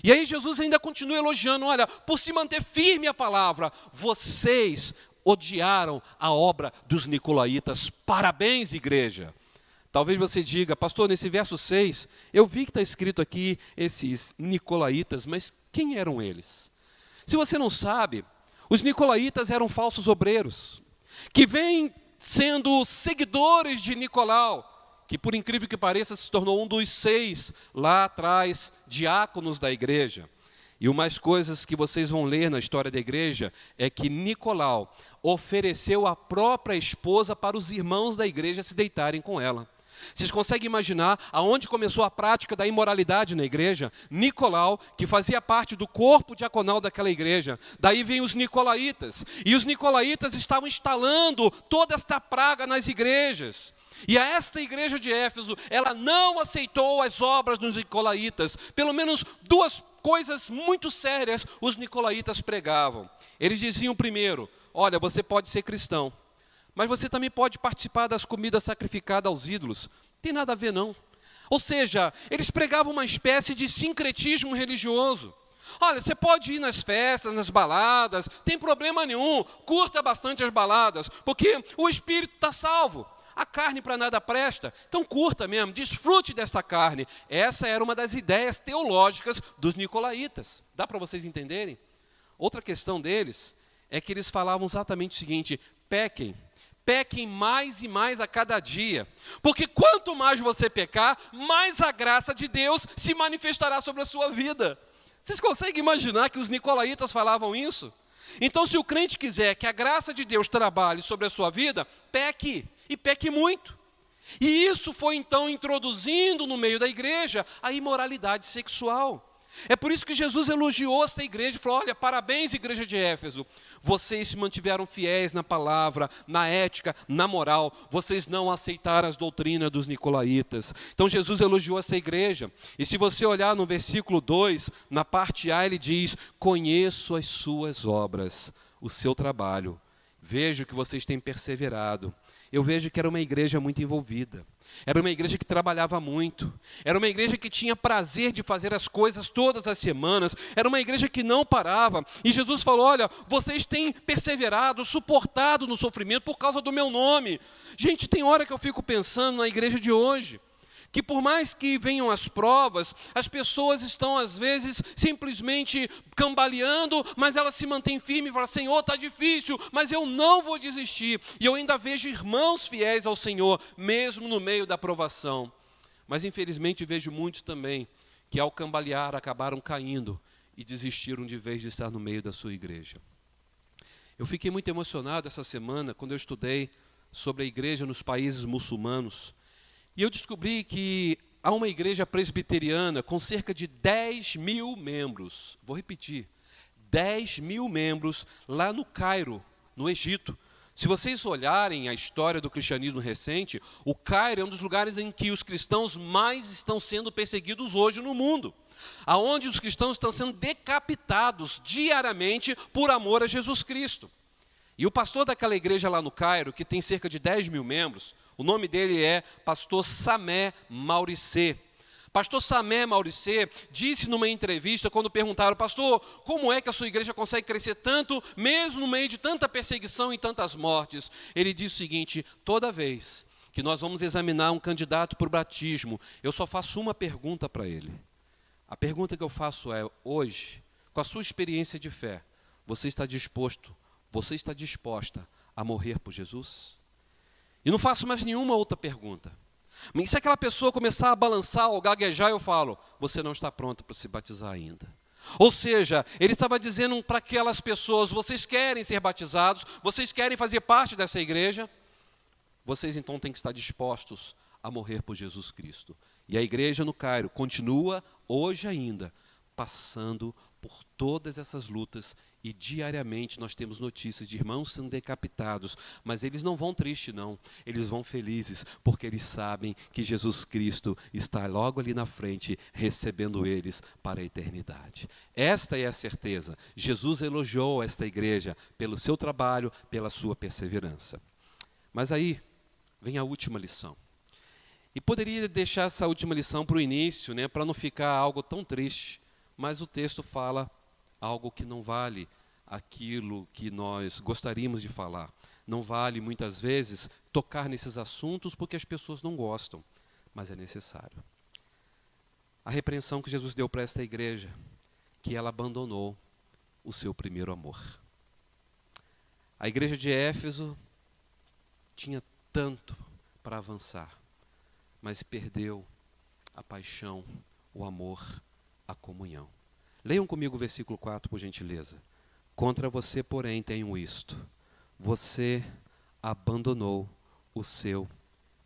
D: E aí Jesus ainda continua elogiando, olha, por se manter firme a palavra, vocês odiaram a obra dos nicolaítas. Parabéns, igreja. Talvez você diga, pastor, nesse verso 6, eu vi que está escrito aqui esses nicolaítas, mas quem eram eles? Se você não sabe, os nicolaítas eram falsos obreiros, que vêm sendo seguidores de Nicolau, que por incrível que pareça se tornou um dos 6 lá atrás diáconos da igreja. E umas coisas que vocês vão ler na história da igreja é que Nicolau ofereceu a própria esposa para os irmãos da igreja se deitarem com ela. Vocês conseguem imaginar aonde começou a prática da imoralidade na igreja? Nicolau, que fazia parte do corpo diaconal daquela igreja. Daí vem os nicolaítas. E os nicolaítas estavam instalando toda esta praga nas igrejas. E a esta igreja de Éfeso, ela não aceitou as obras dos nicolaítas. Pelo menos 2 coisas muito sérias os nicolaítas pregavam. Eles diziam primeiro, olha, você pode ser cristão, mas você também pode participar das comidas sacrificadas aos ídolos. Não tem nada a ver, não. Ou seja, eles pregavam uma espécie de sincretismo religioso. Olha, você pode ir nas festas, nas baladas, tem problema nenhum, curta bastante as baladas, porque o espírito está salvo. A carne para nada presta, então curta mesmo, desfrute desta carne. Essa era uma das ideias teológicas dos nicolaítas. Dá para vocês entenderem? Outra questão deles é que eles falavam exatamente o seguinte, pequem mais e mais a cada dia, porque quanto mais você pecar, mais a graça de Deus se manifestará sobre a sua vida. Vocês conseguem imaginar que os nicolaítas falavam isso? Então, se o crente quiser que a graça de Deus trabalhe sobre a sua vida, peque, e peque muito. E isso foi então introduzindo no meio da igreja a imoralidade sexual. É por isso que Jesus elogiou essa igreja e falou, olha, parabéns, igreja de Éfeso. Vocês se mantiveram fiéis na palavra, na ética, na moral. Vocês não aceitaram as doutrinas dos nicolaítas. Então Jesus elogiou essa igreja. E se você olhar no versículo 2, na parte A, ele diz, conheço as suas obras, o seu trabalho. Vejo que vocês têm perseverado. Eu vejo que era uma igreja muito envolvida. Era uma igreja que trabalhava muito. Era uma igreja que tinha prazer de fazer as coisas todas as semanas. Era uma igreja que não parava. E Jesus falou, olha, vocês têm perseverado, suportado no sofrimento por causa do meu nome. Gente, tem hora que eu fico pensando na igreja de hoje, que por mais que venham as provas, as pessoas estão às vezes simplesmente cambaleando, mas elas se mantêm firmes e falam, Senhor, está difícil, mas eu não vou desistir. E eu ainda vejo irmãos fiéis ao Senhor, mesmo no meio da provação. Mas infelizmente vejo muitos também, que ao cambalear acabaram caindo e desistiram de vez de estar no meio da sua igreja. Eu fiquei muito emocionado essa semana, quando eu estudei sobre a igreja nos países muçulmanos. E eu descobri que há uma igreja presbiteriana com cerca de 10 mil membros. Vou repetir, 10 mil membros lá no Cairo, no Egito. Se vocês olharem a história do cristianismo recente, o Cairo é um dos lugares em que os cristãos mais estão sendo perseguidos hoje no mundo. Aonde os cristãos estão sendo decapitados diariamente por amor a Jesus Cristo. E o pastor daquela igreja lá no Cairo, que tem cerca de 10 mil membros, o nome dele é pastor Samé Mauricê. Pastor Samé Mauricê disse numa entrevista, quando perguntaram, pastor, como é que a sua igreja consegue crescer tanto, mesmo no meio de tanta perseguição e tantas mortes? Ele disse o seguinte: toda vez que nós vamos examinar um candidato para o batismo, eu só faço uma pergunta para ele. A pergunta que eu faço é, hoje, com a sua experiência de fé, você está disposta a morrer por Jesus? E não faço mais nenhuma outra pergunta. Mas se aquela pessoa começar a balançar ou gaguejar, eu falo, você não está pronto para se batizar ainda. Ou seja, ele estava dizendo para aquelas pessoas, vocês querem ser batizados, vocês querem fazer parte dessa igreja, vocês então têm que estar dispostos a morrer por Jesus Cristo. E a igreja no Cairo continua, hoje ainda, passando por todas essas lutas, e diariamente nós temos notícias de irmãos sendo decapitados, mas eles não vão tristes não, eles vão felizes, porque eles sabem que Jesus Cristo está logo ali na frente, recebendo eles para a eternidade. Esta é a certeza. Jesus elogiou esta igreja pelo seu trabalho, pela sua perseverança. Mas aí vem a última lição. E poderia deixar essa última lição para o início, né, para não ficar algo tão triste, mas o texto fala algo que não vale aquilo que nós gostaríamos de falar. Não vale, muitas vezes, tocar nesses assuntos porque as pessoas não gostam, mas é necessário. A repreensão que Jesus deu para esta igreja, que ela abandonou o seu primeiro amor. A igreja de Éfeso tinha tanto para avançar, mas perdeu a paixão, o amor, a comunhão. Leiam comigo o versículo 4, por gentileza. Contra você, porém, tenho isto: você abandonou o seu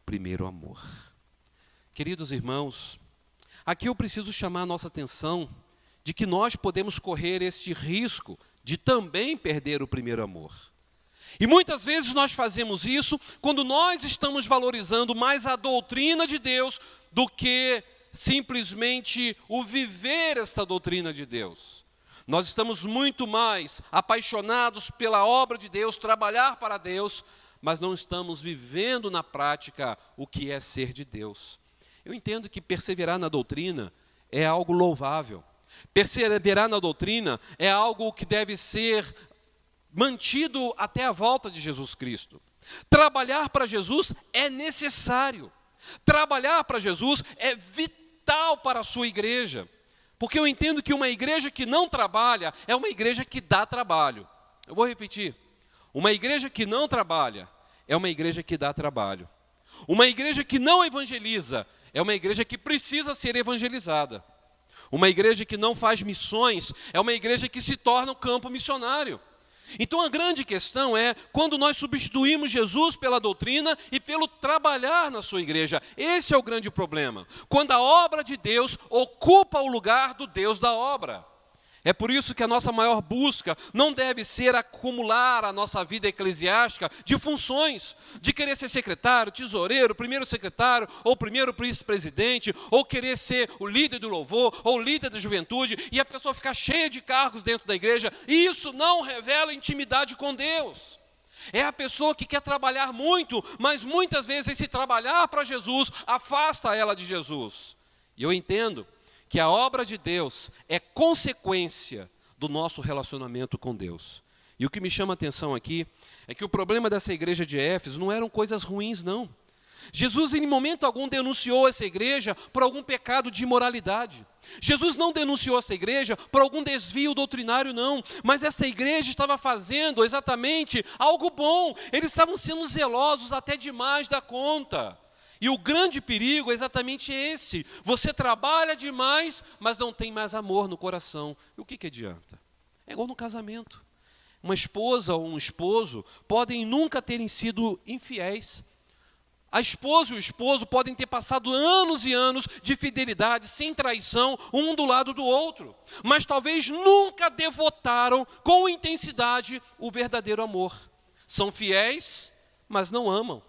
D: primeiro amor. Queridos irmãos, aqui eu preciso chamar a nossa atenção de que nós podemos correr este risco de também perder o primeiro amor. E muitas vezes nós fazemos isso quando nós estamos valorizando mais a doutrina de Deus do que simplesmente o viver esta doutrina de Deus. Nós estamos muito mais apaixonados pela obra de Deus, trabalhar para Deus, mas não estamos vivendo na prática o que é ser de Deus. Eu entendo que perseverar na doutrina é algo louvável. Perseverar na doutrina é algo que deve ser mantido até a volta de Jesus Cristo. Trabalhar para Jesus é necessário. Trabalhar para Jesus é vital para a sua igreja. Porque eu entendo que uma igreja que não trabalha é uma igreja que dá trabalho. Eu vou repetir. Uma igreja que não trabalha é uma igreja que dá trabalho. Uma igreja que não evangeliza é uma igreja que precisa ser evangelizada. Uma igreja que não faz missões é uma igreja que se torna um campo missionário. Então a grande questão é quando nós substituímos Jesus pela doutrina e pelo trabalhar na sua igreja. Esse é o grande problema. Quando a obra de Deus ocupa o lugar do Deus da obra. É por isso que a nossa maior busca não deve ser acumular a nossa vida eclesiástica de funções, de querer ser secretário, tesoureiro, primeiro secretário, ou primeiro vice-presidente, ou querer ser o líder do louvor, ou líder da juventude, e a pessoa ficar cheia de cargos dentro da igreja. E isso não revela intimidade com Deus. É a pessoa que quer trabalhar muito, mas muitas vezes esse trabalhar para Jesus afasta ela de Jesus. E eu entendo que a obra de Deus é consequência do nosso relacionamento com Deus. E o que me chama a atenção aqui é que o problema dessa igreja de Éfeso não eram coisas ruins, não. Jesus em momento algum denunciou essa igreja por algum pecado de imoralidade. Jesus não denunciou essa igreja por algum desvio doutrinário, não. Mas essa igreja estava fazendo exatamente algo bom. Eles estavam sendo zelosos até demais da conta. E o grande perigo é exatamente esse. Você trabalha demais, mas não tem mais amor no coração. E o que adianta? É igual no casamento. Uma esposa ou um esposo podem nunca terem sido infiéis. A esposa e o esposo podem ter passado anos e anos de fidelidade, sem traição, um do lado do outro. Mas talvez nunca devotaram com intensidade o verdadeiro amor. São fiéis, mas não amam.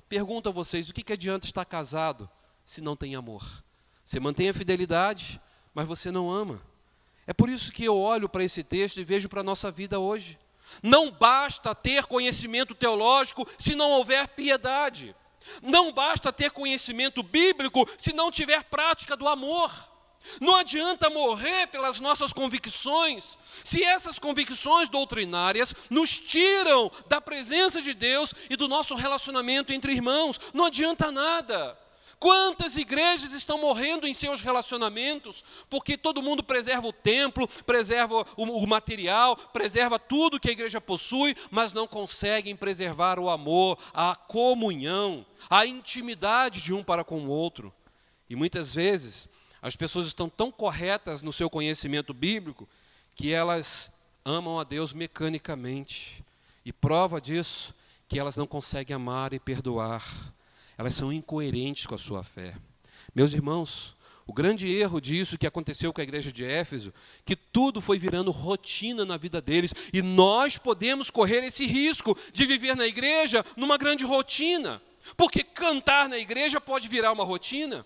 D: Pergunto a vocês, o que adianta estar casado se não tem amor? Você mantém a fidelidade, mas você não ama. É por isso que eu olho para esse texto e vejo para a nossa vida hoje. Não basta ter conhecimento teológico se não houver piedade. Não basta ter conhecimento bíblico se não tiver prática do amor. Não adianta morrer pelas nossas convicções, se essas convicções doutrinárias nos tiram da presença de Deus e do nosso relacionamento entre irmãos. Não adianta nada. Quantas igrejas estão morrendo em seus relacionamentos, porque todo mundo preserva o templo, preserva o material, preserva tudo que a igreja possui, mas não conseguem preservar o amor, a comunhão, a intimidade de um para com o outro. E muitas vezes as pessoas estão tão corretas no seu conhecimento bíblico que elas amam a Deus mecanicamente. E prova disso que elas não conseguem amar e perdoar. Elas são incoerentes com a sua fé. Meus irmãos, o grande erro disso que aconteceu com a igreja de Éfeso, que tudo foi virando rotina na vida deles, e nós podemos correr esse risco de viver na igreja numa grande rotina, porque cantar na igreja pode virar uma rotina.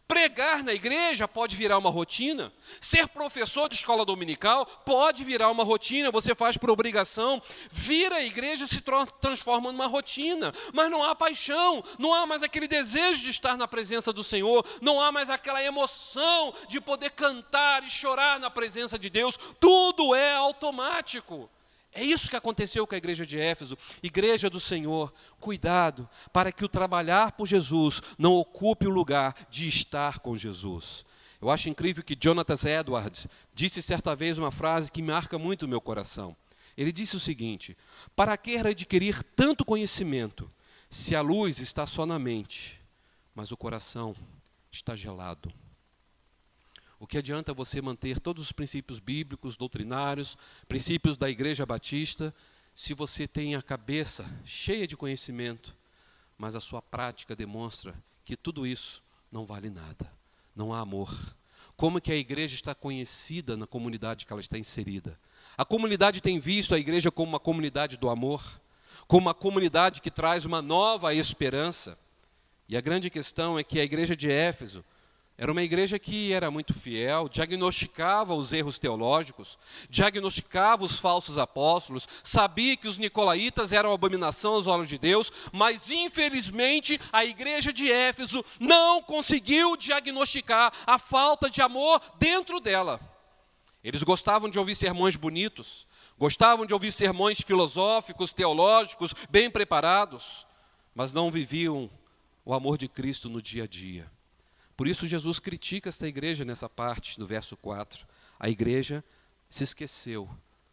D: Pregar na igreja pode virar uma rotina. Ser professor de escola dominical pode virar uma rotina. Você faz por obrigação. Vir à igreja se transforma numa rotina. Mas não há paixão. Não há mais aquele desejo de estar na presença do Senhor. Não há mais aquela emoção de poder cantar e chorar na presença de Deus. Tudo é automático. É isso que aconteceu com a igreja de Éfeso. Igreja do Senhor, cuidado para que o trabalhar por Jesus não ocupe o lugar de estar com Jesus. Eu acho incrível que Jonathan Edwards disse certa vez uma frase que marca muito o meu coração. Ele disse o seguinte: para que adquirir tanto conhecimento se a luz está só na mente, mas o coração está gelado? O que adianta você manter todos os princípios bíblicos, doutrinários, princípios da Igreja Batista, se você tem a cabeça cheia de conhecimento, mas a sua prática demonstra que tudo isso não vale nada, não há amor. Como que a igreja está conhecida na comunidade que ela está inserida? A comunidade tem visto a igreja como uma comunidade do amor, como uma comunidade que traz uma nova esperança. E a grande questão é que a igreja de Éfeso era uma igreja que era muito fiel, diagnosticava os erros teológicos, diagnosticava os falsos apóstolos, sabia que os nicolaítas eram abominação aos olhos de Deus, mas infelizmente a igreja de Éfeso não conseguiu diagnosticar a falta de amor dentro dela. Eles gostavam de ouvir sermões bonitos, gostavam de ouvir sermões filosóficos, teológicos, bem preparados, mas não viviam o amor de Cristo no dia a dia. Por isso Jesus critica esta igreja nessa parte, no verso 4. A igreja se esqueceu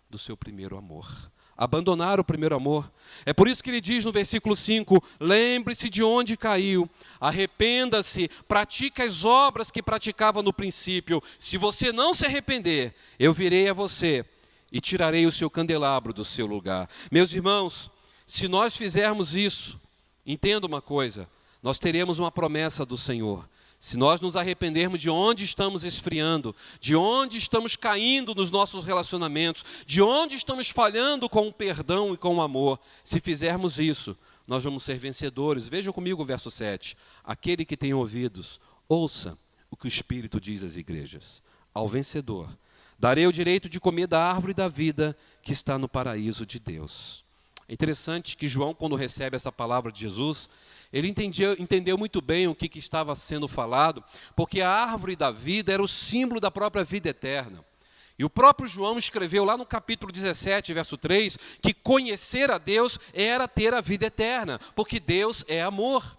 D: do seu primeiro amor. Abandonaram o primeiro amor. É por isso que ele diz no versículo 5, lembre-se de onde caiu, arrependa-se, pratique as obras que praticava no princípio. Se você não se arrepender, eu virei a você e tirarei o seu candelabro do seu lugar. Meus irmãos, se nós fizermos isso, entenda uma coisa, nós teremos uma promessa do Senhor. Se nós nos arrependermos de onde estamos esfriando, de onde estamos caindo nos nossos relacionamentos, de onde estamos falhando com o perdão e com o amor, se fizermos isso, nós vamos ser vencedores. Vejam comigo o verso 7. Aquele que tem ouvidos, ouça o que o Espírito diz às igrejas. Ao vencedor, darei o direito de comer da árvore da vida que está no paraíso de Deus. É interessante que João, quando recebe essa palavra de Jesus, ele entendeu muito bem o que estava sendo falado, porque a árvore da vida era o símbolo da própria vida eterna. E o próprio João escreveu lá no capítulo 17, verso 3, que conhecer a Deus era ter a vida eterna, porque Deus é amor.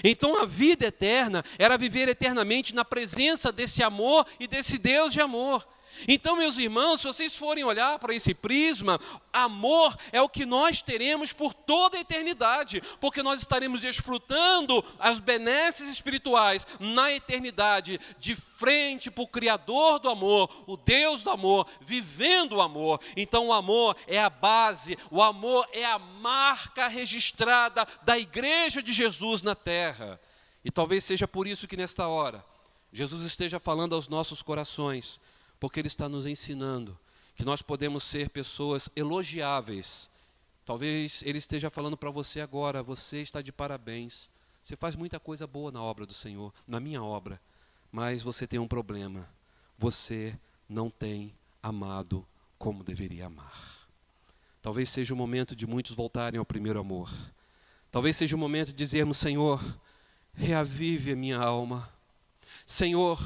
D: Então a vida eterna era viver eternamente na presença desse amor e desse Deus de amor. Então, meus irmãos, se vocês forem olhar para esse prisma, amor é o que nós teremos por toda a eternidade, porque nós estaremos desfrutando as benesses espirituais na eternidade, de frente para o Criador do amor, o Deus do amor, vivendo o amor. Então o amor é a base, o amor é a marca registrada da igreja de Jesus na terra. E talvez seja por isso que nesta hora, Jesus esteja falando aos nossos corações, porque Ele está nos ensinando que nós podemos ser pessoas elogiáveis. Talvez Ele esteja falando para você agora, você está de parabéns. Você faz muita coisa boa na obra do Senhor, na minha obra. Mas você tem um problema. Você não tem amado como deveria amar. talvez seja o momento de muitos voltarem ao primeiro amor. Talvez seja o momento de dizermos: Senhor, reavive a minha alma. Senhor,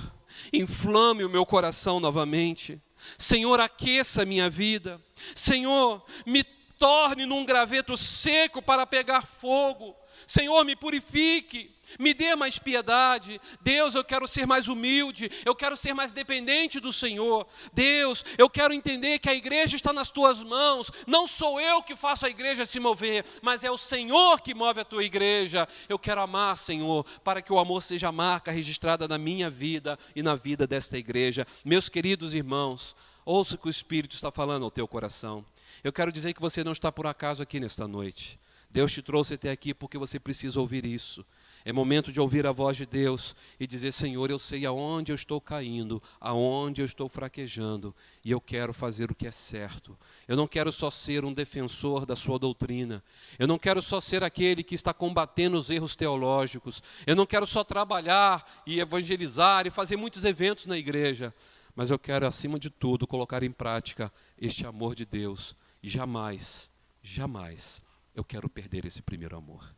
D: inflame o meu coração novamente. Senhor, aqueça a minha vida. Senhor, me torne num graveto seco para pegar fogo. Senhor, me purifique, me dê mais piedade. Deus, eu quero ser mais humilde, eu quero ser mais dependente do Senhor. Deus, eu quero entender que a igreja está nas tuas mãos. Não sou eu que faço a igreja se mover, mas é o Senhor que move a tua igreja. Eu quero amar, Senhor, para que o amor seja a marca registrada na minha vida e na vida desta igreja. Meus queridos irmãos, ouça o que o Espírito está falando ao teu coração. Eu quero dizer que você não está por acaso aqui nesta noite. Deus te trouxe até aqui porque você precisa ouvir isso. É momento de ouvir a voz de Deus e dizer: Senhor, eu sei aonde eu estou caindo, aonde eu estou fraquejando, e eu quero fazer o que é certo. Eu não quero só ser um defensor da sua doutrina. Eu não quero só ser aquele que está combatendo os erros teológicos. Eu não quero só trabalhar e evangelizar e fazer muitos eventos na igreja. Mas eu quero, acima de tudo, colocar em prática este amor de Deus. E jamais, jamais eu quero perder esse primeiro amor.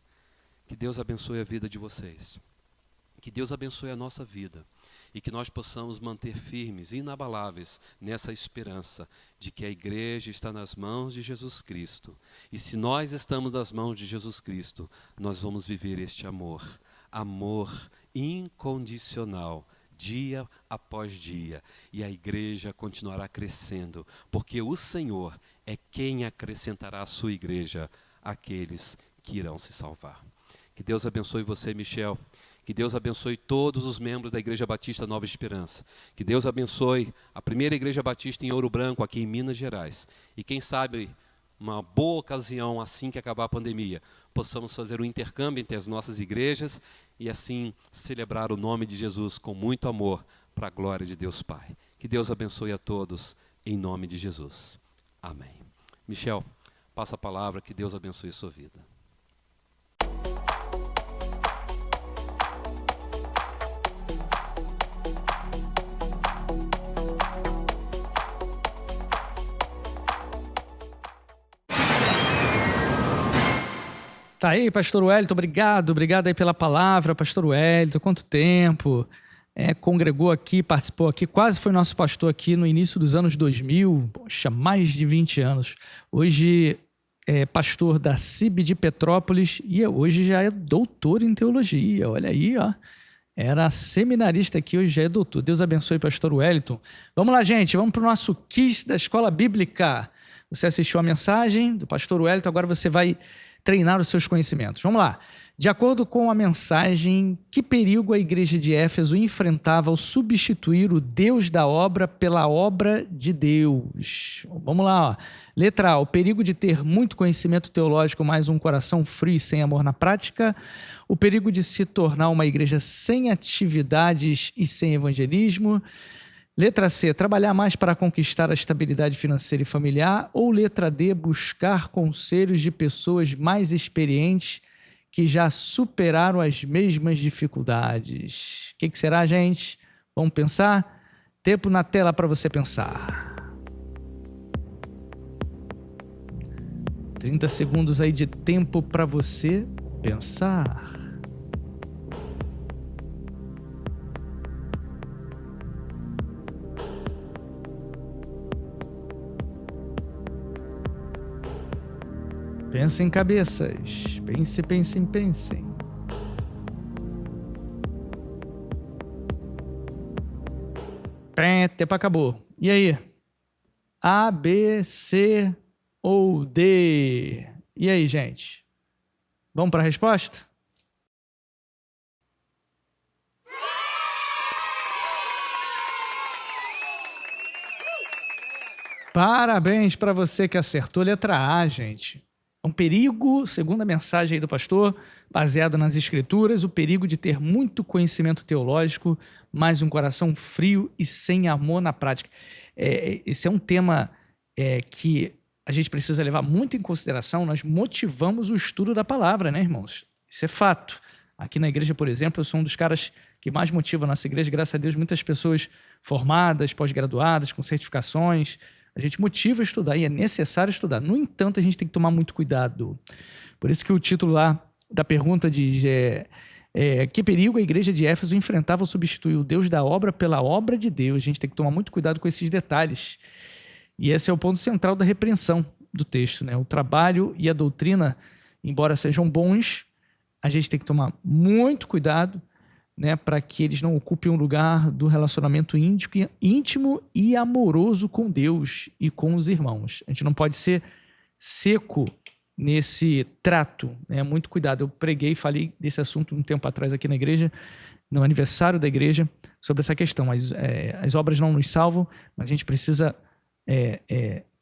D: Que Deus abençoe a vida de vocês. Que Deus abençoe a nossa vida. E que nós possamos manter firmes, inabaláveis, nessa esperança de que a igreja está nas mãos de Jesus Cristo. E se nós estamos nas mãos de Jesus Cristo, nós vamos viver este amor. Amor incondicional, dia após dia. E a igreja continuará crescendo, porque o Senhor é quem acrescentará à sua igreja aqueles que irão se salvar. Que Deus abençoe você, Michel. Que Deus abençoe todos os membros da Igreja Batista Nova Esperança. Que Deus abençoe a primeira Igreja Batista em Ouro Branco, aqui em Minas Gerais. E quem sabe, uma boa ocasião, assim que acabar a pandemia, possamos fazer um intercâmbio entre as nossas igrejas e assim celebrar o nome de Jesus com muito amor para a glória de Deus Pai. Que Deus abençoe a todos, em nome de Jesus. Amém. Michel, passa a palavra, que Deus abençoe a sua vida.
E: Tá aí, pastor Wellington, obrigado aí pela palavra, pastor Wellington, quanto tempo, congregou aqui, participou aqui, quase foi nosso pastor aqui no início dos anos 2000, poxa, mais de 20 anos, hoje é pastor da CIB de Petrópolis e hoje já é doutor em teologia, olha aí, ó, era seminarista aqui, hoje já é doutor. Deus abençoe, pastor Wellington. Vamos lá, gente, vamos para o nosso quiz da Escola Bíblica. Você assistiu a mensagem do pastor Wellington, agora você vai treinar os seus conhecimentos. Vamos lá. De acordo com a mensagem, que perigo a igreja de Éfeso enfrentava ao substituir o Deus da obra pela obra de Deus? Vamos lá. Ó. Letra A, o perigo de ter muito conhecimento teológico, mas um coração frio e sem amor na prática. O perigo de se tornar uma igreja sem atividades e sem evangelismo. Letra C, trabalhar mais para conquistar a estabilidade financeira e familiar. Ou letra D, buscar conselhos de pessoas mais experientes que já superaram as mesmas dificuldades. O que será, gente? Vamos pensar? Tempo na tela para você pensar. 30 segundos aí de tempo para você pensar. Pensem, cabeças. Pensem. Tempo acabou. E aí? A, B, C ou D? E aí, gente? Vamos para a resposta? Parabéns para você que acertou letra A, gente. É um perigo, segundo a mensagem aí do pastor, baseada nas escrituras, o perigo de ter muito conhecimento teológico, mas um coração frio e sem amor na prática. Esse é um tema que a gente precisa levar muito em consideração. Nós motivamos o estudo da palavra, né, irmãos? Isso é fato. Aqui na igreja, por exemplo, eu sou um dos caras que mais motiva a nossa igreja. Graças a Deus, muitas pessoas formadas, pós-graduadas, com certificações. A gente motiva a estudar e é necessário estudar. No entanto, a gente tem que tomar muito cuidado. Por isso que o título lá da pergunta diz: que perigo a igreja de Éfeso enfrentava ao substituir o Deus da obra pela obra de Deus. A gente tem que tomar muito cuidado com esses detalhes. E esse é o ponto central da repreensão do texto, né? O trabalho e a doutrina, embora sejam bons, a gente tem que tomar muito cuidado, né, para que eles não ocupem um lugar do relacionamento íntimo e amoroso com Deus e com os irmãos. A gente não pode ser seco nesse trato, né? Muito cuidado. Eu preguei e falei desse assunto um tempo atrás aqui na igreja, no aniversário da igreja, sobre essa questão. As obras não nos salvam, mas a gente precisa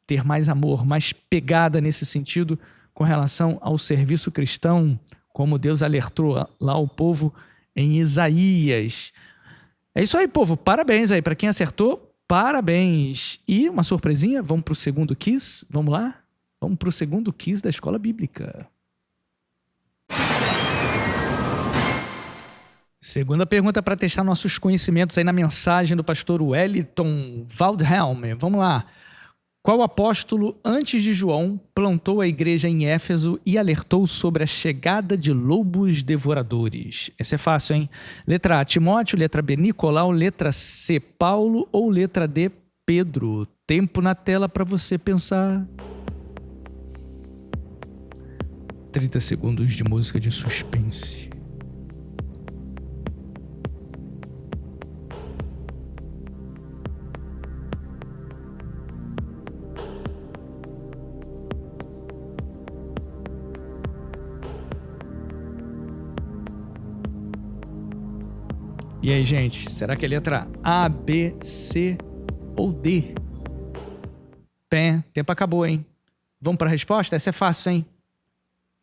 E: ter mais amor, mais pegada nesse sentido com relação ao serviço cristão, como Deus alertou lá o povo em Isaías. É isso aí, povo. Parabéns aí. Para quem acertou, parabéns. E uma surpresinha, vamos para o segundo quiz? Vamos lá? Vamos para o segundo quiz da Escola Bíblica. Segunda pergunta para testar nossos conhecimentos aí na mensagem do pastor Wellington Waldhelm. Vamos lá. Qual apóstolo, antes de João, plantou a igreja em Éfeso e alertou sobre a chegada de lobos devoradores? Essa é fácil, hein? Letra A, Timóteo. Letra B, Nicolau. Letra C, Paulo. Ou letra D, Pedro? Tempo na tela para você pensar. 30 segundos de música de suspense. E aí, gente, será que é letra A, B, C ou D? Pé, tempo acabou, hein? Vamos para a resposta? Essa é fácil, hein?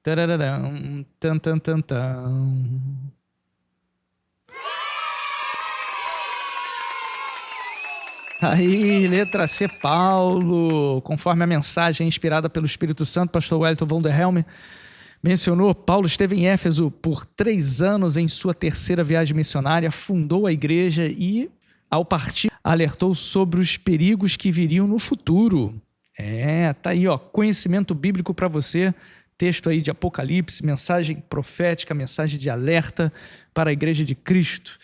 E: Tarararam, tan, tan, tan, tan. Aí, letra C, Paulo. Conforme a mensagem inspirada pelo Espírito Santo, pastor Wellington Waldhelm mencionou, Paulo esteve em Éfeso por 3 anos em sua terceira viagem missionária, fundou a igreja e, ao partir, alertou sobre os perigos que viriam no futuro. Tá aí, ó, conhecimento bíblico para você, texto aí de Apocalipse, mensagem profética, mensagem de alerta para a igreja de Cristo.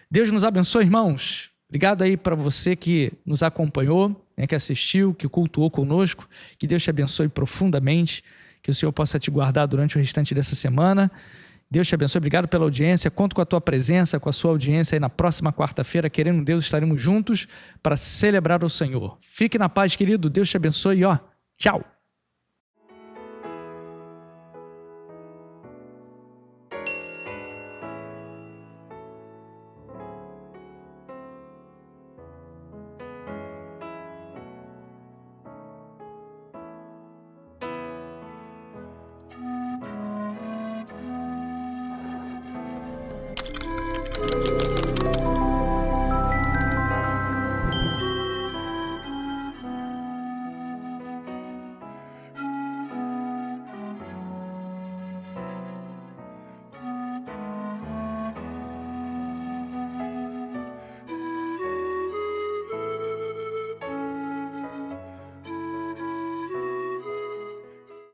E: Deus nos abençoe, irmãos. Obrigado aí para você que nos acompanhou, né, que assistiu, que cultuou conosco. Que Deus te abençoe profundamente. Que o Senhor possa te guardar durante o restante dessa semana. Deus te abençoe. Obrigado pela audiência. Conto com a tua presença, com a sua audiência aí na próxima quarta-feira. Querendo Deus, estaremos juntos para celebrar o Senhor. Fique na paz, querido. Deus te abençoe. Tchau.